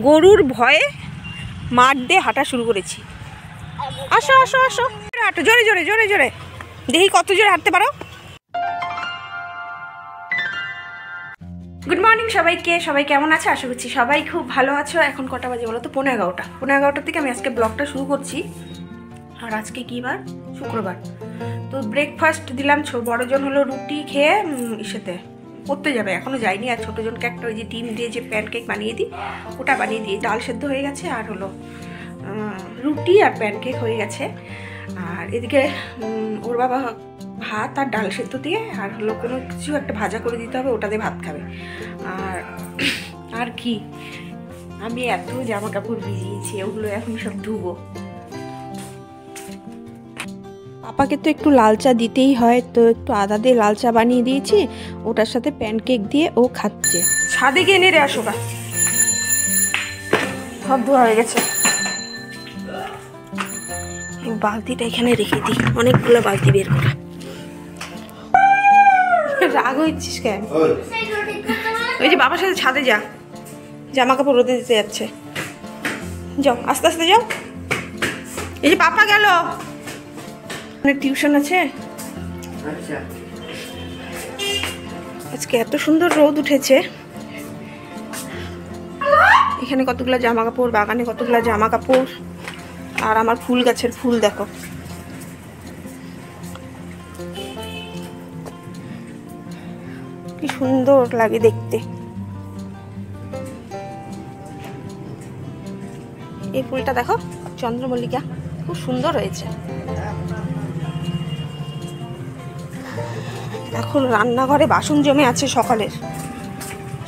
গরুর ভয়ে মাঠ দিয়ে হাঁটা শুরু করেছি। আসো আসো আসো, হাঁটো জোরে জোরে জোরে জোরে, দেখি কত জোরে হাঁটতে পারো। গুড মর্নিং সবাইকে, সবাই কেমন আছে? আশা করছি সবাই খুব ভালো আছো। এখন কটা বাজে বলো তো? 11:15 থেকে আমি আজকে ব্লগটা শুরু করছি। আর আজকে কী বার? শুক্রবার। তো ব্রেকফাস্ট দিলাম, বড়জন হলো রুটি খেয়ে ইসেতে পড়তে যাবে, এখনও যায়নি। আর ছোটোজনকে একটা ওই যে ডিম দিয়ে যে প্যানকেক বানিয়ে দিই, ওটা বানিয়ে দিই। ডাল সেদ্ধ হয়ে গেছে, আর হলো রুটি আর প্যানকেক হয়ে গেছে। আর এদিকে ওর বাবা ভাত আর ডাল সেদ্ধ দিয়ে আর হলো কোনো কিছু একটা ভাজা করে দিতে হবে, ওটা দিয়ে ভাত খাবে। আর কি, আমি এত জামা কাপড় ভিজিয়েছি, ওগুলো এখন সব ধুবো। পাপাকে তো একটু লাল চা দিতেই হয়, তো একটু আদা দিয়ে লাল চা বানিয়ে দিয়েছি, ওটার সাথে প্যানকেক দিয়ে ও খাচ্ছে। ছাদে গিয়ে নেড়ে আসো গা, সব ধোয়া হয়ে গেছে। বালতিটা এখানে রেখে দিই, অনেকগুলো বালতি বের করা। রাগ হচ্ছিস কেন? ওই যে বাবার সাথে ছাদে যা, জামা কাপড় রোদে দিতে যাচ্ছে। যাও আস্তে আস্তে যাও। এই যে পাপা গেল, টিউশন আছে আজকে। এত সুন্দর রোদ উঠেছে, এখানে কতগুলো জামা কাপড়, বাগানে কতগুলো জামা কাপড়। আর আমার ফুল গাছের ফুল দেখো, কি সুন্দর লাগে দেখতে। এই ফুলটা দেখো, চন্দ্রমল্লিকা, খুব সুন্দর হয়েছে। এখন রান্নাঘরে বাসন জমে আছে সকালের,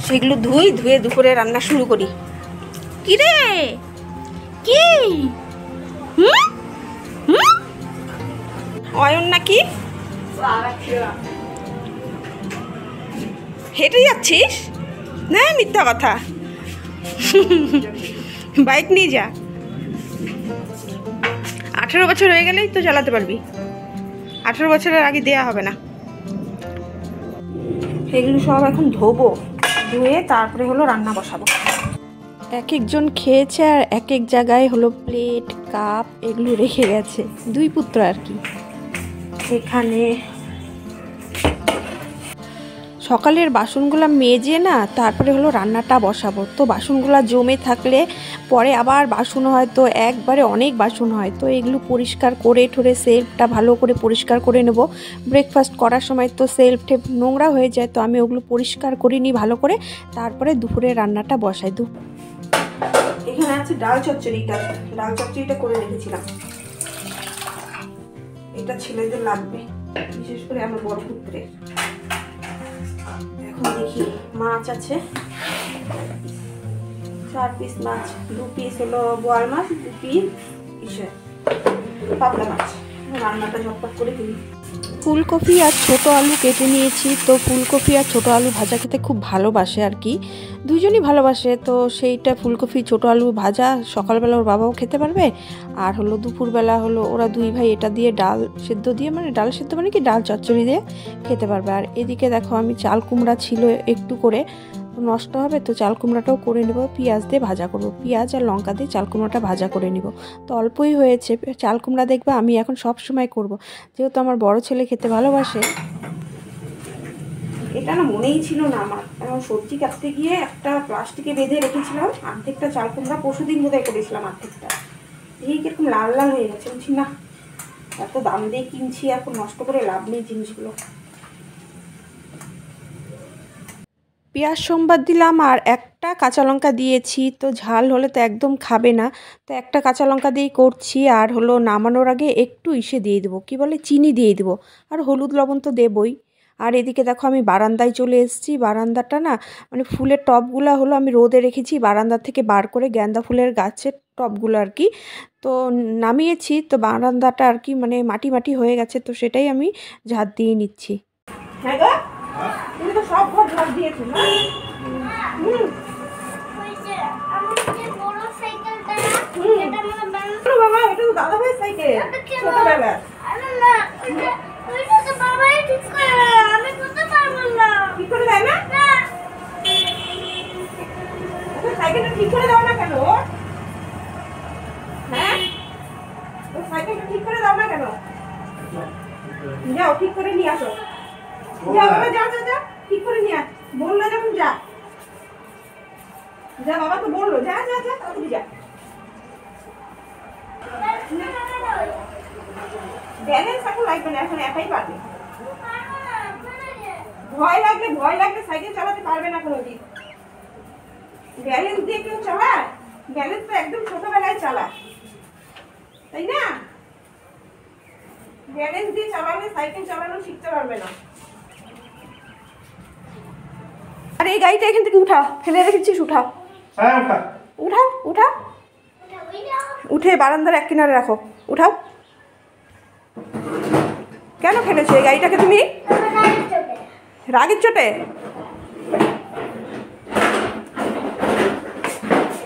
সেগুলো ধুয়ে দুপুরে রান্না শুরু করি। কি রে কি? অয়ন নাকি? হেঁটে যাচ্ছিস? না মিথ্যা কথা, বাইক নিয়ে যা। 18 বছর হয়ে গেলেই তো চালাতে পারবি, 18 বছরের আগে দেয়া হবে না। এগুলো সব এখন ধোবো, ধুয়ে তারপরে হলো রান্না বসাবো। এক একজন খেয়েছে আর এক এক জায়গায় হলো প্লেট কাপ এগুলো রেখে গেছে, দুই পুত্র আর কি। এখানে সকালের বাসনগুলো মেজে না তারপরে হলো রান্নাটা বসাবো। তো বাসনগুলো জমে থাকলে পরে আবার বাসন হয়, তো একবারে অনেক বাসন হয়। তো এগুলো পরিষ্কার করে ঠোরে সেলফটা ভালো করে পরিষ্কার করে নেব। ব্রেকফাস্ট করার সময় তো সেলফ টেপ নোংরা হয়ে যায়, তো আমি ওগুলো পরিষ্কার করে নিই ভালো করে, তারপরে দুপুরে রান্নাটা বসাই। এখানে আছে ডাল চচ্চড়িটা করে রেখেছিলাম, এটা ছেলেদের লাগবে, বিশেষ করে আমার বড় পুত্রের। এখন দেখি মাছ আছে 4 পিস মাছ, 2 পিস হলো বোয়াল মাছ, 2 পিস পাবদা মাছ। রান্নাটা ঝটপট করে দিই। ফুলকপি আর ছোট আলু কেটে নিয়েছি। তো ফুলকপি আর ছোট আলু ভাজা খেতে খুব ভালোবাসে আর কি, দুজনই ভালোবাসে। তো সেইটা ফুলকপি ছোট আলু ভাজা সকালবেলা ওর বাবাও খেতে পারবে, আর হলো দুপুরবেলা হলো ওরা দুই ভাই এটা দিয়ে ডাল সেদ্ধ দিয়ে, মানে ডাল সেদ্ধ মানে কি ডাল চচ্চড়ি দিয়ে খেতে পারবে। আর এদিকে দেখো আমি চাল কুমড়া ছিল একটু করে, নষ্ট হবে তো চাল কুমড়াটাও করে নেব, পেঁয়াজ দিয়ে ভাজা করব, পেঁয়াজ আর লঙ্কা দিয়ে চাল কুমড়াটা ভাজা করে নিব। তো অল্পই হয়েছে চাল কুমড়া, দেখবে আমি এখন সব সময় করব, যেহেতু আমার বড় ছেলে খেতে ভালোবাসে। এটা না মনেই ছিল না আমার, এখন সবজি কাটতে গিয়ে একটা প্লাস্টিকে বেঁধে রেখেছিলাম, অর্ধেকটা চাল কুমড়া পরশুদিন বোধহয় করেছিলাম, অর্ধেকটা এই কিরকম লাল লাল হয়ে গেছে। বলছি না, এত দাম দিয়ে কিনছি, এখন নষ্ট করে লাভ নেই জিনিসগুলো। পেঁয়াজ সোমবার দিলাম আর একটা কাঁচা লঙ্কা দিয়েছি, তো ঝাল হলে তো একদম খাবে না, তো একটা কাঁচা লঙ্কা দিয়েই করছি। আর হলো নামানোর আগে একটু দিয়ে দেবো, কি বলে চিনি দিয়ে দেবো, আর হলুদ লবণ তো দেবই। আর এদিকে দেখো আমি বারান্দায় চলে এসেছি। বারান্দাটা না মানে ফুলের টবগুলো হলো আমি রোদে রেখেছি, বারান্দা থেকে বার করে গেঁদা ফুলের গাছের টবগুলো আর কি, তো নামিয়েছি। তো বারান্দাটা আর কি মানে মাটি মাটি হয়ে গেছে, তো সেটাই আমি ঝাড় দিয়ে নিচ্ছি। হ্যাঁ গো, তুমি তো সব ঘর ঝাড় দিয়েছো না? বাবা, এটা তো দাদা ভাইয়ের সাইকেল, ছোটবেলা। ঠিক করে দেয় না? সাইকেলটা ঠিক করে দাও না কেন? সাইকেলটা ঠিক করে দাও না কেন? যাও ঠিক করে নিয়ে আসো। যা বাবা, যা যা যা, ঠিক করে নিয়ে আস। বললো যখন যা যা, বাবা তো বললো, যা যা যা, তাড়াতাড়ি যা। ব্যালেন্স এখন লাগবে না, এখন একাই পারবে। ভয় লাগলে সাইকেল চালাতে পারবে না কোনোদিন। ব্যালেন্স দিয়ে কেউ চালায়? ব্যালেন্স তো একদম ছোটবেলায় চালায়, তাই না? ব্যালেন্স দিয়ে চালালে সাইকেল চালানো শিখতে পারবে না। আর এই গাড়িটা এখান থেকে উঠা, ফেলে রেখেছিস, উঠাও। উঠাও উঠাও, উঠে বারান্দার এক কিনারে রাখো, উঠাও। কেন ফেলেছো এই গাড়িটাকে তুমি? রাগের চোটে?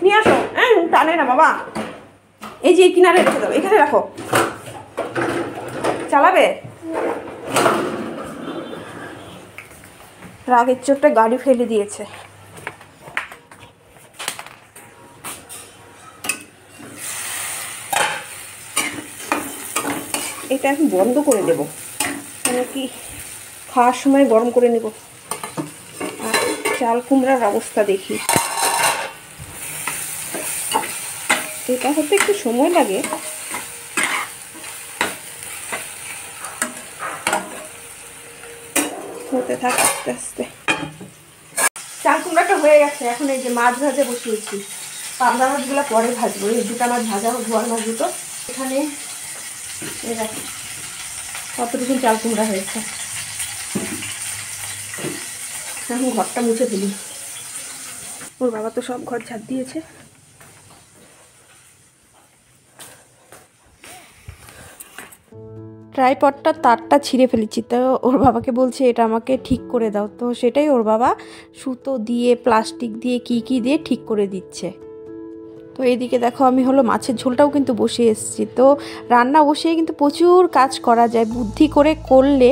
নিয়ে আসো। টানে না বাবা, এই যে কিনারে রেখে দাও, এখানে রাখো। চালাবে? রাগের চোটে গাড়ি ফেলে দিয়েছে। এটা এখন বন্ধ করে দেবো, মানে কি খাওয়ার সময় গরম করে নেব। আর চাল কুমড়ার অবস্থা দেখি, এটা হতে একটু সময় লাগে। হতে থাক আস্তে আস্তে। চাল কুমড়াটা হয়ে গেছে, এখন এই যে মাছ ভাজা বসিয়েছি। পাবদা মাছগুলো পরে ভাজবো, এই দুটা মাছ ভাজা, ধোয়ার মাছ দুটো। এখানে কতটুকু চাল কুমড়া হয়েছে। এখন ঘরটা মুছে ফেলি। ওর বাবা তো সব ঘর ঝাড় দিয়েছে। ট্রাইপডটা তারটা ছিঁড়ে ফেলেছি, তো ওর বাবাকে বলছে এটা আমাকে ঠিক করে দাও। তো সেটাই ওর বাবা সুতো দিয়ে, প্লাস্টিক দিয়ে, কি দিয়ে ঠিক করে দিচ্ছে। তো এইদিকে দেখো আমি হলো মাছের ঝোলটাও কিন্তু বসিয়ে এসেছি। তো রান্না বসিয়ে কিন্তু প্রচুর কাজ করা যায়, বুদ্ধি করে করলে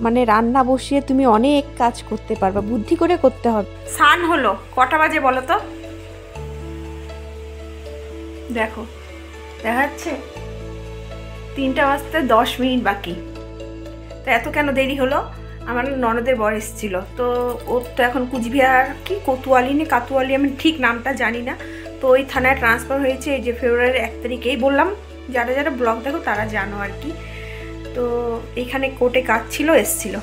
মানে রান্না বসিয়ে তুমি অনেক কাজ করতে পারবে, বুদ্ধি করে করতে হবে। স্নান হলো, কটা বাজে বলো তো? দেখো দেখা যাচ্ছে 3টা বাজতে 10 মিনিট বাকি। তো এত কেন দেরি হলো? আমার ননদের বর এসেছিল, তো ওর তো এখন কুচবিহার কি কোতোয়ালি না কাতুয়ালি, আমি ঠিক নামটা জানি না। তো ওই থানায় ট্রান্সফার হয়েছে এই যে ফেব্রুয়ারির 1 তারিখেই। বললাম যারা যারা ব্লগ দেখো তারা জানো আর কি। তো এখানে কোর্টে কাজ ছিল, এসেছিল,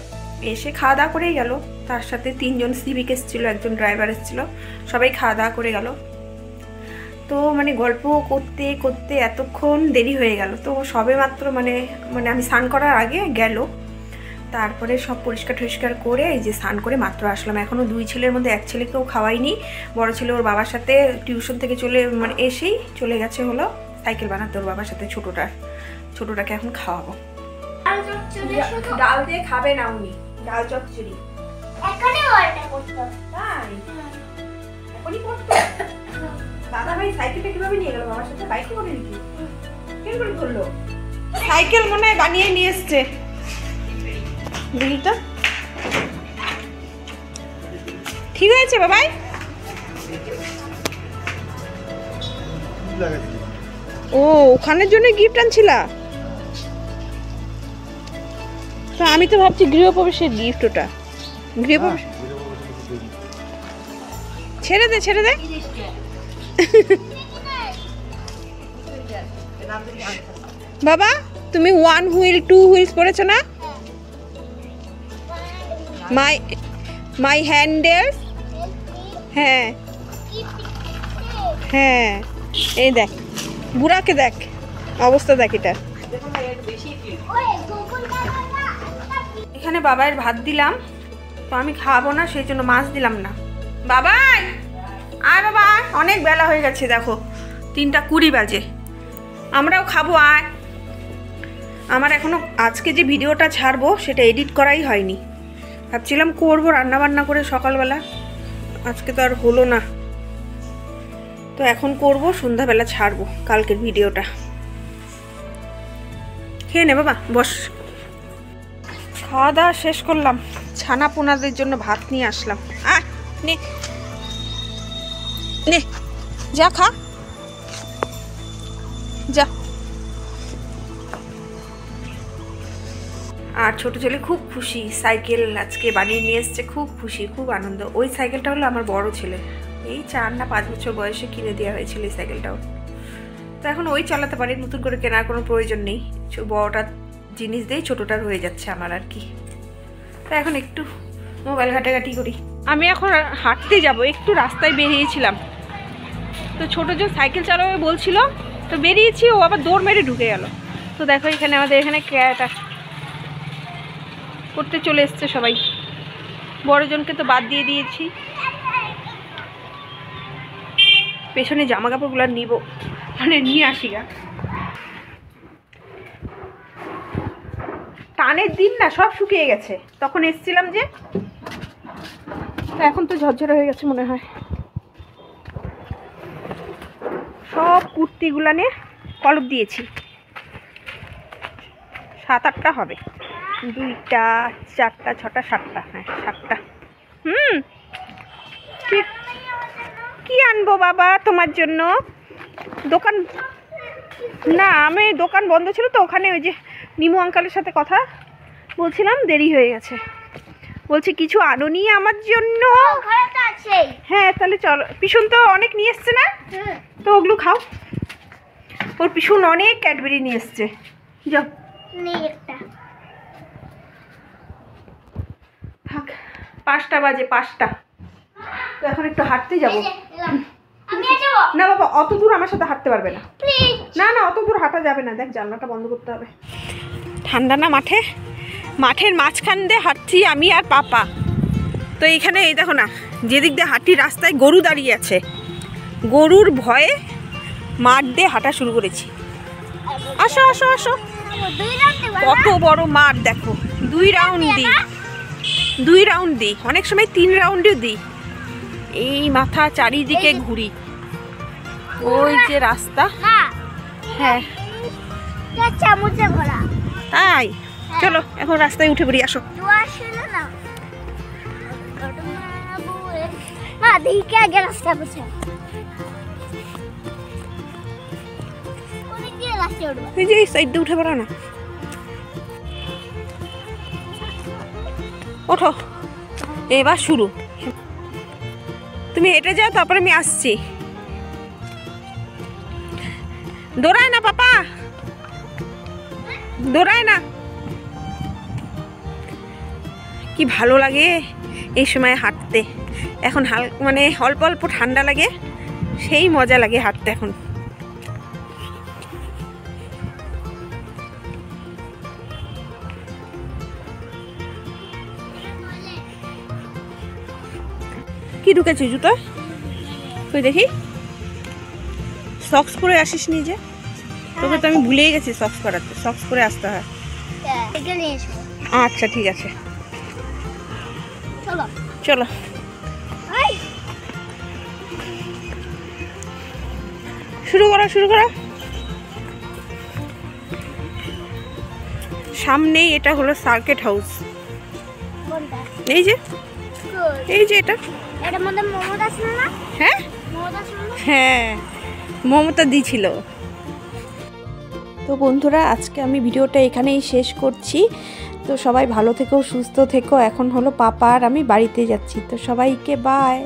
এসে খাওয়া দাওয়া করেই গেল। তার সাথে 3 জন সিভিক এসেছিলো, একজন ড্রাইভার এসেছিলো, সবাই খাওয়া দাওয়া করে গেল। তো মানে গল্প করতে করতে এতক্ষণ দেরি হয়ে গেল। তো সবে মাত্র মানে আমি স্নান করার আগে গেল, তারপরে সব পরিষ্কার টরিষ্কার করে এই যে স্নান করে মাত্র আসলাম। এখনও 2 ছেলের মধ্যে 1 ছেলেকেও খাওয়াইনি। বড় ছেলে ওর বাবার সাথে টিউশন থেকে এসেই চলে গেছে হলো সাইকেল বানাতে ওর বাবার সাথে। ছোটটাকে এখন খাওয়াবো। ডাল দিয়ে খাবে না উনি, ডাল চচ্চড়ি। এখনই করতো দাদা ভাই। সাইকেলটা কিভাবে নিয়ে গেল বাবার সাথে? বাইকে করে নিতি? কেন করে ধরলো? সাইকেল মনে হয় বানিয়ে নিয়ে এসছে। দেখি তো, ঠিক হয়েছে বাবাই? ও ওখানের জন্য গিফট আনছিলা? তো আমি তো ভাবছি গৃহপ্রবেশের গিফট। ওটা গৃহপ্রবেশ। ছেড়ে দে ছেড়ে দে। বাবা তুমি 1 হুইল 2 হুইলস পড়েছো না? মাই হ্যান্ডেলস। হ্যাঁ হ্যাঁ, এই দেখ বুড়াকে, দেখ অবস্থা দেখ। এটা এখানে বাবাইয়ের ভাত দিলাম, তো আমি খাবো না, সেই জন্য মাছ দিলাম না। বাবাই আয়, বাবা অনেক বেলা হয়ে গেছে, দেখো 3:20 বাজে, আমরাও খাবো, আয়। আমার এখনো আজকে যে ভিডিওটা ছাড়বো সেটা এডিট করাই হয়নি। ভাবছিলাম করবো রান্নাবান্না করে সকালবেলা, আজকে তো আর হলো না। তো এখন করবো, সন্ধ্যাবেলা ছাড়বো কালকের ভিডিওটা। খেয়ে নে বাবা, বস। খাওয়া দাওয়া শেষ করলাম, ছানা পোনাদের জন্য ভাত নিয়ে আসলাম। আয় নে নে, যা খা যা। আর ছোট ছেলে খুব খুশি, সাইকেল আজকে বানিয়ে নিয়ে এসছে, খুব খুশি, খুব আনন্দ। ওই সাইকেলটা হলো আমার বড় ছেলে, এই 4 না 5 বছর বয়সে কিনে দেওয়া হয়েছিল এই সাইকেলটাও। তো এখন ওই চালাতে পারি, নতুন করে কেনার কোনো প্রয়োজন নেই। বড়টা জিনিস দিয়েই ছোটোটার হয়ে যাচ্ছে আমার আর কি। তো এখন একটু মোবাইল ঘাটাঘাটি করি। আমি এখন হাঁটতে যাব, একটু রাস্তায় বেরিয়েছিলাম, তো ছোটো যে সাইকেল চালাবে বলছিল, তো বেরিয়েছি, ও আবার দৌড় মেরে ঢুকে গেল। তো দেখো এখানে আমাদের এখানে ক্যারাটা করতে চলে এসছে সবাই, বড়জনকে তো বাদ দিয়ে দিয়েছি। পেছনে জামা কাপড়গুলো নিব, মানে নিয়ে আসি গা, টানের দিন না সব শুকিয়ে গেছে, তখন এসছিলাম যে, তো এখন তো ঝরঝরে হয়ে গেছে মনে হয়। সব কুর্তিগুলো নিয়ে কলপ দিয়েছি, 7-8টা হবে, 2টা 4টা 6টা 7টা, হ্যাঁ 7টা। কি আনবো বাবা তোমার জন্য? দোকান না, আমি দোকান বন্ধ ছিল তো, ওখানে ওই যে নিমু আঙ্কালের সাথে কথা বলছিলাম, দেরি হয়ে গেছে। বলছি কিছু আনোনি আমার জন্য? হ্যাঁ তাহলে চলো, পিছন তো অনেক নিয়ে এসছে না, তো ওগুলো খাও। ওর পিছন অনেক ক্যাডবেরি নিয়ে এসছে, যাও থাক। 5টা বাজে, 5টা। তো এখন একটু হাঁটতে যাবো। না বাবা, অত দূর আমার সাথে হাঁটতে পারবে না, না না অত দূর হাঁটা যাবে না। দেখ জানলাটা বন্ধ করতে হবে। ঠান্ডা না, মাঠের মাঝখান দিয়ে হাঁটছি আমি আর পাপা। তো এইখানে এই দেখো না, যেদিক দিয়ে হাঁটি রাস্তায় গরু দাঁড়িয়ে আছে, গরুর ভয়ে মাঠ দিয়ে হাঁটা শুরু করেছি। আসো আসো আসো, কত বড় মাঠ দেখো। 2 রাউন্ড দিই, অনেক সময় 3 রাউন্ডও দিই। এই মাথা চারিদিকে ঘুরি, ওই যে রাস্তা। হ্যাঁ তাই, চলো এখন রাস্তায় উঠে পড়ি, আসো। এই সাইড দিয়ে উঠে পড়া না, ওঠো। এবার শুরু, তুমি হেঁটে যাও, তারপরে আমি আসছি। দৌড়ায় না পাপা, দৌড়ায় না। কি ভালো লাগে এই সময় হাঁটতে। এখন মানে অল্প অল্প ঠান্ডা লাগে, সেই মজা লাগে হাঁটতে এখন। কি ঢুকেছে জুতো? তুই দেখি, সক্স পরে আসিস নি যে? তোকে তো আমি ভুলেই গেছি সক্স পরাতে, সক্স পরে আসতে হয়। আচ্ছা ঠিক আছে, চলো। শুরু করো। সামনেই এটা হলো সার্কিট হাউস। এই যে এটা, হ্যাঁ হ্যাঁ মমতা দিছিল। তো বন্ধুরা, আজকে আমি ভিডিওটা এখানেই শেষ করছি। তো সবাই ভালো থেকো, সুস্থ থেকো। এখন হলো পাপা আর আমি বাড়িতে যাচ্ছি। তো সবাইকে বাই।